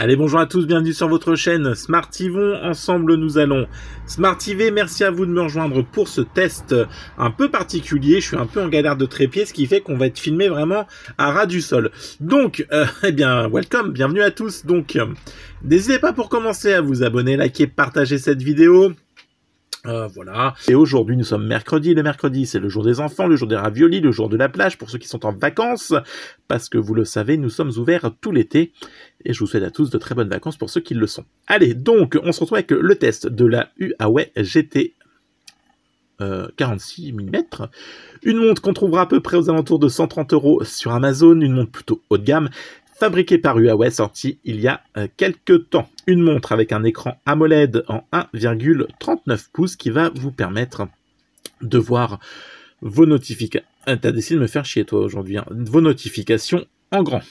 Allez, bonjour à tous, bienvenue sur votre chaîne Smartivon. Ensemble, nous allons smartiver. Merci à vous de me rejoindre pour ce test un peu particulier. Je suis un peu en galère de trépied, ce qui fait qu'on va être filmé vraiment à ras du sol. Donc, eh bien, welcome, bienvenue à tous. Donc, n'hésitez pas pour commencer à vous abonner, liker, partager cette vidéo. Voilà. Et aujourd'hui, nous sommes mercredi. Le mercredi, c'est le jour des enfants, le jour des raviolis, le jour de la plage pour ceux qui sont en vacances. Parce que vous le savez, nous sommes ouverts tout l'été. Et je vous souhaite à tous de très bonnes vacances pour ceux qui le sont. Allez, donc, on se retrouve avec le test de la Huawei GT 46 mm. Une montre qu'on trouvera à peu près aux alentours de 130 € sur Amazon. Une montre plutôt haut de gamme. Fabriquée par Huawei, sortie il y a quelques temps. Une montre avec un écran AMOLED en 1,39 pouces qui va vous permettre de voir vos notifications. T'as décidé de me faire chier toi aujourd'hui, hein. Vos notifications en grand.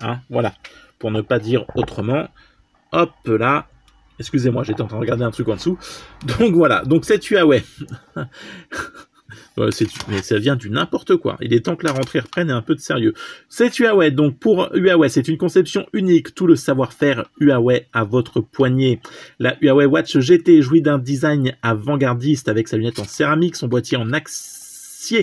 Hein, voilà, pour ne pas dire autrement. Hop là. Excusez-moi, j'étais en train de regarder un truc en dessous. Donc voilà, donc c'est Huawei. Mais ça vient du n'importe quoi. Il est temps que la rentrée reprenne et un peu de sérieux. C'est Huawei. Donc pour Huawei, c'est une conception unique. Tout le savoir-faire Huawei à votre poignet. La Huawei Watch GT jouit d'un design avant-gardiste avec sa lunette en céramique, son boîtier en acier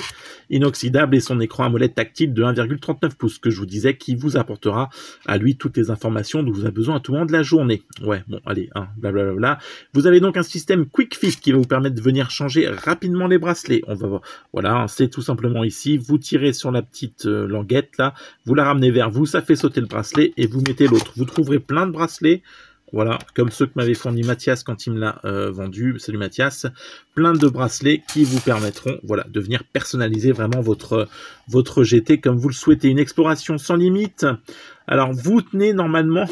inoxydable et son écran AMOLED tactile de 1,39 pouces que je vous disais qui vous apportera à lui toutes les informations dont vous avez besoin à tout moment de la journée. Ouais, bon, allez, hein, blablabla. Vous avez donc un système Quick Fit qui va vous permettre de venir changer rapidement les bracelets. On va voir. Voilà, c'est tout simplement ici. Vous tirez sur la petite languette là, vous la ramenez vers vous, ça fait sauter le bracelet et vous mettez l'autre. Vous trouverez plein de bracelets. Voilà, comme ceux que m'avait fourni Mathias quand il me l'a vendu. Salut Mathias. Plein de bracelets qui vous permettront, voilà, de venir personnaliser vraiment votre GT comme vous le souhaitez. Une exploration sans limite. Alors, vous tenez normalement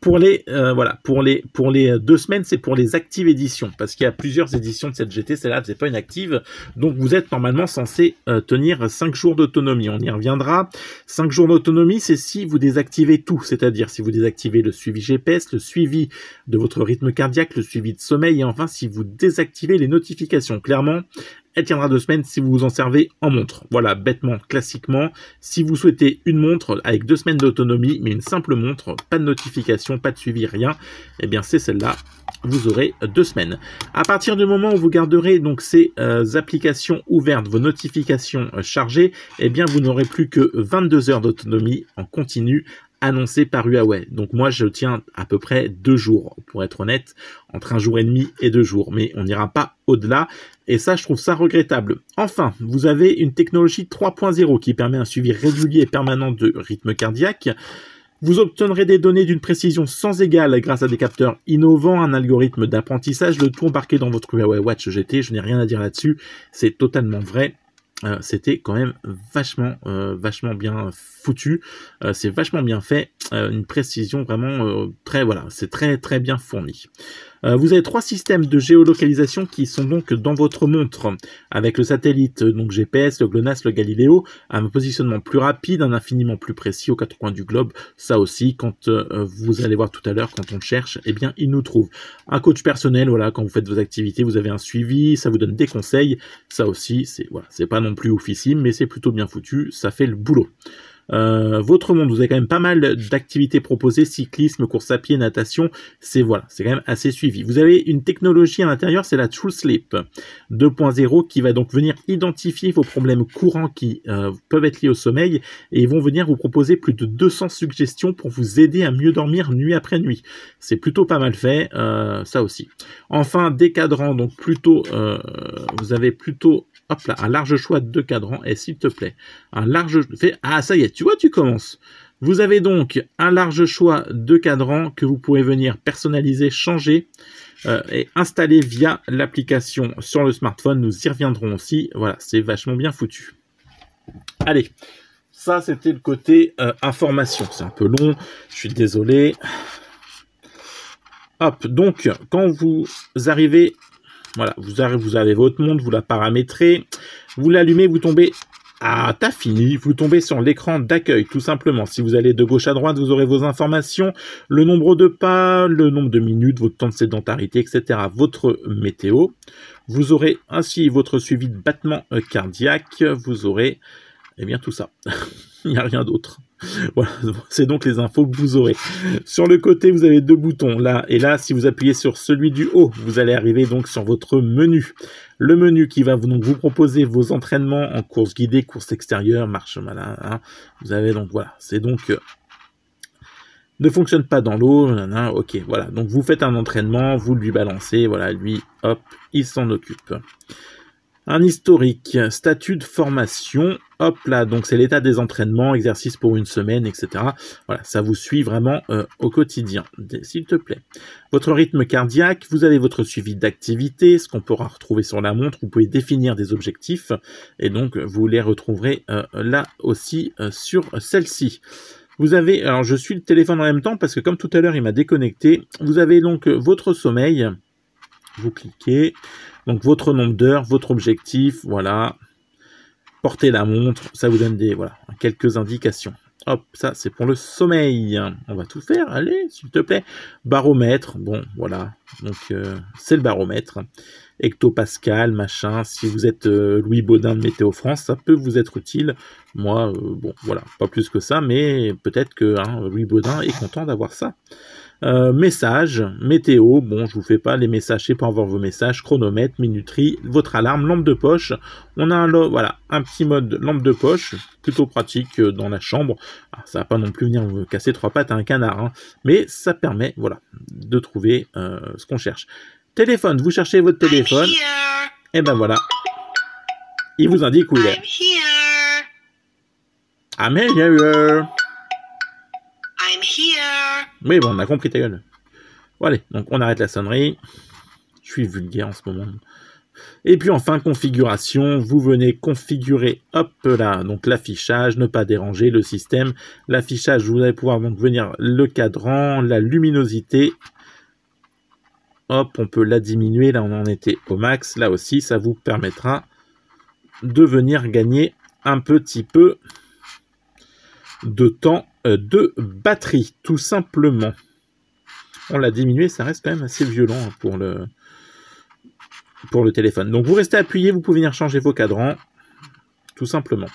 pour les voilà, pour les 2 semaines, c'est pour les actives éditions parce qu'il y a plusieurs éditions de cette GT. Celle-là, c'est pas une active, donc vous êtes normalement censé tenir 5 jours d'autonomie. On y reviendra. 5 jours d'autonomie, c'est si vous désactivez tout, c'est-à-dire si vous désactivez le suivi GPS, le suivi de votre rythme cardiaque, le suivi de sommeil et enfin si vous désactivez les notifications. Clairement, elle tiendra 2 semaines si vous vous en servez en montre. Voilà, bêtement, classiquement, si vous souhaitez une montre avec 2 semaines d'autonomie, mais une simple montre, pas de notification, pas de suivi, rien, eh bien c'est celle-là, vous aurez 2 semaines. À partir du moment où vous garderez donc ces applications ouvertes, vos notifications chargées, eh bien vous n'aurez plus que 22 heures d'autonomie en continu, annoncé par Huawei. Donc moi je tiens à peu près 2 jours, pour être honnête, entre 1 jour et demi et 2 jours, mais on n'ira pas au-delà, et ça je trouve ça regrettable. Enfin, vous avez une technologie 3.0 qui permet un suivi régulier et permanent de rythme cardiaque. Vous obtiendrez des données d'une précision sans égale grâce à des capteurs innovants, un algorithme d'apprentissage, le tout embarqué dans votre Huawei Watch GT, je n'ai rien à dire là-dessus, c'est totalement vrai. C'était quand même vachement bien foutu, c'est vachement bien fait, une précision vraiment très, voilà, c'est très bien fourni. Vous avez 3 systèmes de géolocalisation qui sont donc dans votre montre, avec le satellite donc GPS, le GLONASS, le Galileo, un positionnement plus rapide, un infiniment plus précis aux 4 coins du globe. Ça aussi, quand vous allez voir tout à l'heure, quand on cherche, eh bien il nous trouve. Un coach personnel, voilà, quand vous faites vos activités, vous avez un suivi, ça vous donne des conseils. Ça aussi, c'est voilà, c'est pas non plus oufissime, mais c'est plutôt bien foutu, ça fait le boulot. Votre monde, vous avez quand même pas mal d'activités proposées, cyclisme, course à pied, natation, c'est voilà, c'est quand même assez suivi. Vous avez une technologie à l'intérieur, c'est la True Sleep 2.0 qui va donc venir identifier vos problèmes courants qui peuvent être liés au sommeil et ils vont venir vous proposer plus de 200 suggestions pour vous aider à mieux dormir nuit après nuit. C'est plutôt pas mal fait, ça aussi. Enfin, des cadrans, donc plutôt, vous avez plutôt hop là, un large choix de cadrans, et s'il te plaît, un large... Ah, ça y est, tu vois, tu commences. Vous avez donc un large choix de cadrans que vous pouvez venir personnaliser, changer et installer via l'application sur le smartphone. Nous y reviendrons aussi. Voilà, c'est vachement bien foutu. Allez, ça c'était le côté information. C'est un peu long, je suis désolé. Hop, donc, quand vous arrivez... Voilà, vous avez votre montre, vous la paramétrez, vous l'allumez, vous tombez... Ah, t'as fini, vous tombez sur l'écran d'accueil, tout simplement. Si vous allez de gauche à droite, vous aurez vos informations, le nombre de pas, le nombre de minutes, votre temps de sédentarité, etc., votre météo. Vous aurez ainsi votre suivi de battement cardiaque, vous aurez, eh bien, tout ça. Il n'y a rien d'autre. Voilà, c'est donc les infos que vous aurez. Sur le côté, vous avez deux boutons, là et là. Si vous appuyez sur celui du haut, vous allez arriver donc sur votre menu. Le menu qui va donc vous proposer vos entraînements en course guidée, course extérieure, marche malin. Hein. Vous avez donc, voilà, c'est donc... ne fonctionne pas dans l'eau, ok, voilà. Donc vous faites un entraînement, vous lui balancez, voilà, lui, hop, il s'en occupe. Un historique, statut de formation, hop là, donc c'est l'état des entraînements, exercices pour une semaine, etc. Voilà, ça vous suit vraiment au quotidien, s'il te plaît. Votre rythme cardiaque, vous avez votre suivi d'activité, ce qu'on pourra retrouver sur la montre, vous pouvez définir des objectifs, et donc vous les retrouverez là aussi sur celle-ci. Vous avez, alors je suis le téléphone en même temps parce que comme tout à l'heure il m'a déconnecté, vous avez donc votre sommeil, vous cliquez, donc votre nombre d'heures, votre objectif, voilà, portez la montre, ça vous donne des, voilà, quelques indications. Hop, ça c'est pour le sommeil, on va tout faire, allez, s'il te plaît. Baromètre, bon, voilà, donc c'est le baromètre. Hectopascal, machin, si vous êtes Louis Baudin de Météo France, ça peut vous être utile. Moi, bon, voilà, pas plus que ça, mais peut-être que Louis Baudin est content d'avoir ça. Messages, météo, bon, je vous fais pas les messages, c'est pour avoir vos messages, chronomètre, minuterie, votre alarme, lampe de poche. On a voilà, un petit mode lampe de poche, plutôt pratique dans la chambre. Alors, ça va pas non plus venir me casser trois pattes à un canard, hein, mais ça permet, voilà, de trouver ce qu'on cherche. Téléphone, vous cherchez votre téléphone, et ben voilà, il vous indique où il est. I'm here. I'm here. Oui, bon, on a compris ta gueule. Bon, allez, donc on arrête la sonnerie. Je suis vulgaire en ce moment. Et puis enfin, configuration, vous venez configurer, hop là, donc l'affichage, ne pas déranger le système. L'affichage, vous allez pouvoir donc venir le cadran, la luminosité. Hop, on peut la diminuer, là on en était au max. Là aussi, ça vous permettra de venir gagner un petit peu de temps de batterie, tout simplement. On l'a diminué, ça reste quand même assez violent pour le téléphone. Donc vous restez appuyé, vous pouvez venir changer vos cadrans, tout simplement.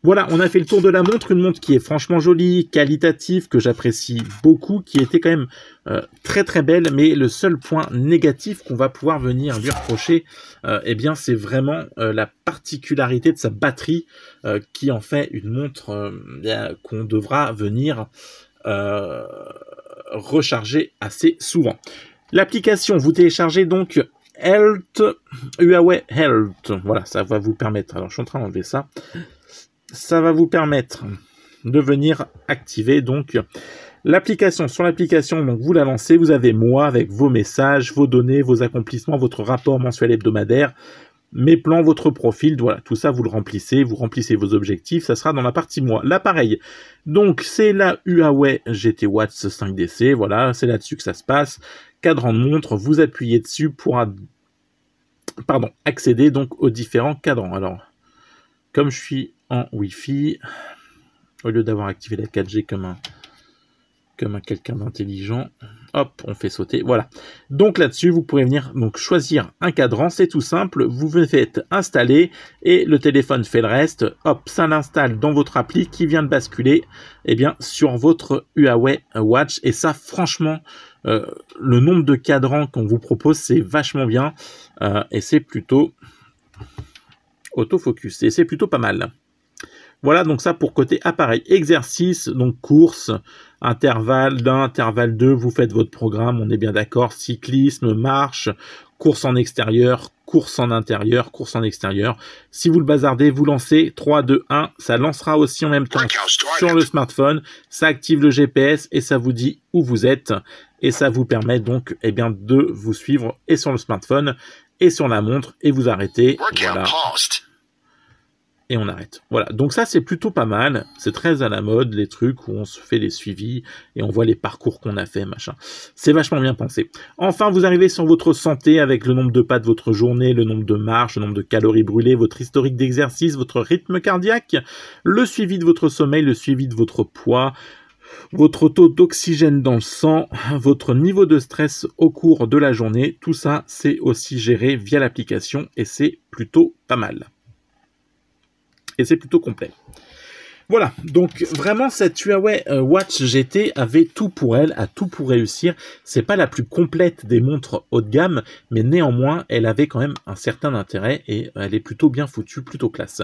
Voilà, on a fait le tour de la montre, une montre qui est franchement jolie, qualitative, que j'apprécie beaucoup, qui était quand même très très belle, mais le seul point négatif qu'on va pouvoir venir lui reprocher, eh bien c'est vraiment la particularité de sa batterie, qui en fait une montre qu'on devra venir recharger assez souvent. L'application, vous téléchargez donc Health, Huawei Health, voilà, ça va vous permettre, alors je suis en train d'enlever ça, ça va vous permettre de venir activer donc l'application. Sur l'application, donc vous la lancez, vous avez moi avec vos messages, vos données, vos accomplissements, votre rapport mensuel hebdomadaire, mes plans, votre profil, voilà, tout ça vous le remplissez, vous remplissez vos objectifs, ça sera dans la partie moi. L'appareil, donc c'est la Huawei GT Watch 5DC, voilà, c'est là-dessus que ça se passe. Cadran de montre, vous appuyez dessus pour accéder donc aux différents cadrans. Alors, comme je suis en Wi-Fi, au lieu d'avoir activé la 4G comme un quelqu'un d'intelligent, hop, on fait sauter, voilà. Donc là-dessus, vous pourrez venir donc choisir un cadran, c'est tout simple, vous faites installer et le téléphone fait le reste, hop, ça l'installe dans votre appli qui vient de basculer sur votre Huawei Watch, et ça, franchement, le nombre de cadrans qu'on vous propose, c'est vachement bien, et c'est plutôt autofocus, et c'est plutôt pas mal. Voilà, donc ça pour côté appareil. Exercice, donc course, intervalle 1, intervalle 2, vous faites votre programme, on est bien d'accord, cyclisme, marche, course en extérieur, course en intérieur, course en extérieur. Si vous le bazardez, vous lancez 3, 2, 1, ça lancera aussi en même temps sur le smartphone, ça active le GPS et ça vous dit où vous êtes, et ça vous permet donc de vous suivre et sur le smartphone et sur la montre, et vous arrêtez, voilà. Et on arrête. Voilà, donc ça c'est plutôt pas mal, c'est très à la mode, les trucs où on se fait les suivis et on voit les parcours qu'on a fait, machin. C'est vachement bien pensé. Enfin, vous arrivez sur votre santé avec le nombre de pas de votre journée, le nombre de marches, le nombre de calories brûlées, votre historique d'exercice, votre rythme cardiaque, le suivi de votre sommeil, le suivi de votre poids, votre taux d'oxygène dans le sang, votre niveau de stress au cours de la journée, tout ça c'est aussi géré via l'application et c'est plutôt pas mal. Et c'est plutôt complet. Voilà, donc vraiment cette Huawei Watch GT avait tout pour elle, a tout pour réussir. C'est pas la plus complète des montres haut de gamme, mais néanmoins elle avait quand même un certain intérêt et elle est plutôt bien foutue, plutôt classe.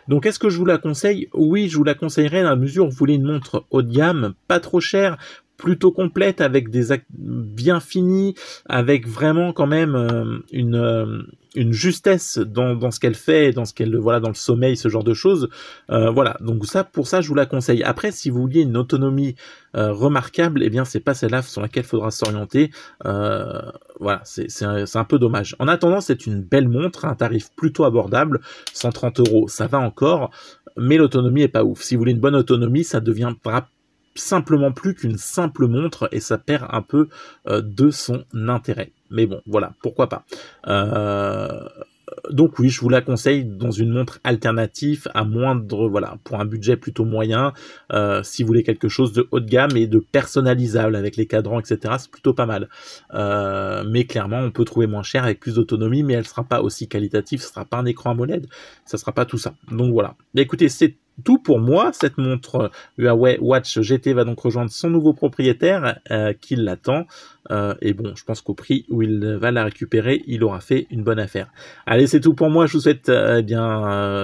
Donc est-ce que je vous la conseille? Oui, je vous la conseillerais dans la mesure où vous voulez une montre haut de gamme, pas trop chère, plutôt complète, avec des actes bien finis, avec vraiment quand même une justesse dans ce qu'elle fait, dans ce qu'elle voilà, dans le sommeil, ce genre de choses. Voilà, donc ça, pour ça, je vous la conseille. Après, si vous vouliez une autonomie remarquable, eh bien, c'est pas celle-là sur laquelle il faudra s'orienter. Voilà, c'est un peu dommage. En attendant, c'est une belle montre, un tarif plutôt abordable, 130 €, ça va encore, mais l'autonomie est pas ouf. Si vous voulez une bonne autonomie, ça deviendra simplement plus qu'une simple montre et ça perd un peu de son intérêt. Mais bon, voilà, pourquoi pas. Donc oui, je vous la conseille dans une montre alternative à moindre, voilà, pour un budget plutôt moyen. Si vous voulez quelque chose de haut de gamme et de personnalisable avec les cadrans, etc., c'est plutôt pas mal. Mais clairement, on peut trouver moins cher avec plus d'autonomie, mais elle sera pas aussi qualitative, ce sera pas un écran AMOLED, ça sera pas tout ça. Donc voilà. Mais écoutez, c'est tout pour moi. Cette montre Huawei Watch GT va donc rejoindre son nouveau propriétaire qui l'attend. Et bon, je pense qu'au prix où il va la récupérer, il aura fait une bonne affaire. Allez, c'est tout pour moi. Je vous souhaite eh bien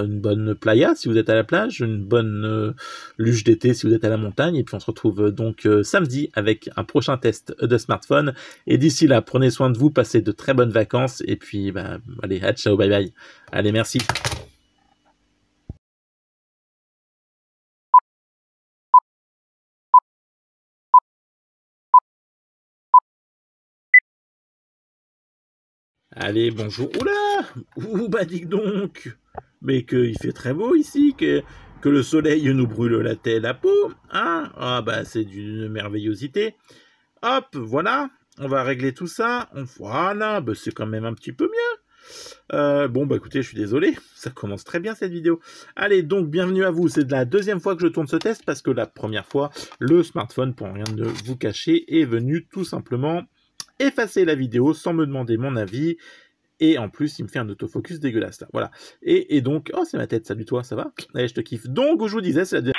une bonne playa si vous êtes à la plage, une bonne luge d'été si vous êtes à la montagne. Et puis on se retrouve donc samedi avec un prochain test de smartphone. Et d'ici là, prenez soin de vous, passez de très bonnes vacances. Et puis, bah, allez, ciao, bye bye. Allez, merci. Allez, bonjour. Oula! Ouh, bah dis donc! Mais qu'il fait très beau ici, que le soleil nous brûle la peau, hein? Ah bah c'est d'une merveillosité. Hop, voilà, on va régler tout ça. Voilà, bah c'est quand même un petit peu mieux. Bon bah écoutez, je suis désolé, ça commence très bien cette vidéo. Allez, donc bienvenue à vous, c'est la deuxième fois que je tourne ce test parce que la première fois, le smartphone, pour rien de vous cacher, est venu tout simplement effacer la vidéo sans me demander mon avis. Et en plus, il me fait un autofocus dégueulasse là. Voilà. Et donc, oh, c'est ma tête. Salut toi, ça va? Allez, je te kiffe. Donc, je vous disais, c'est la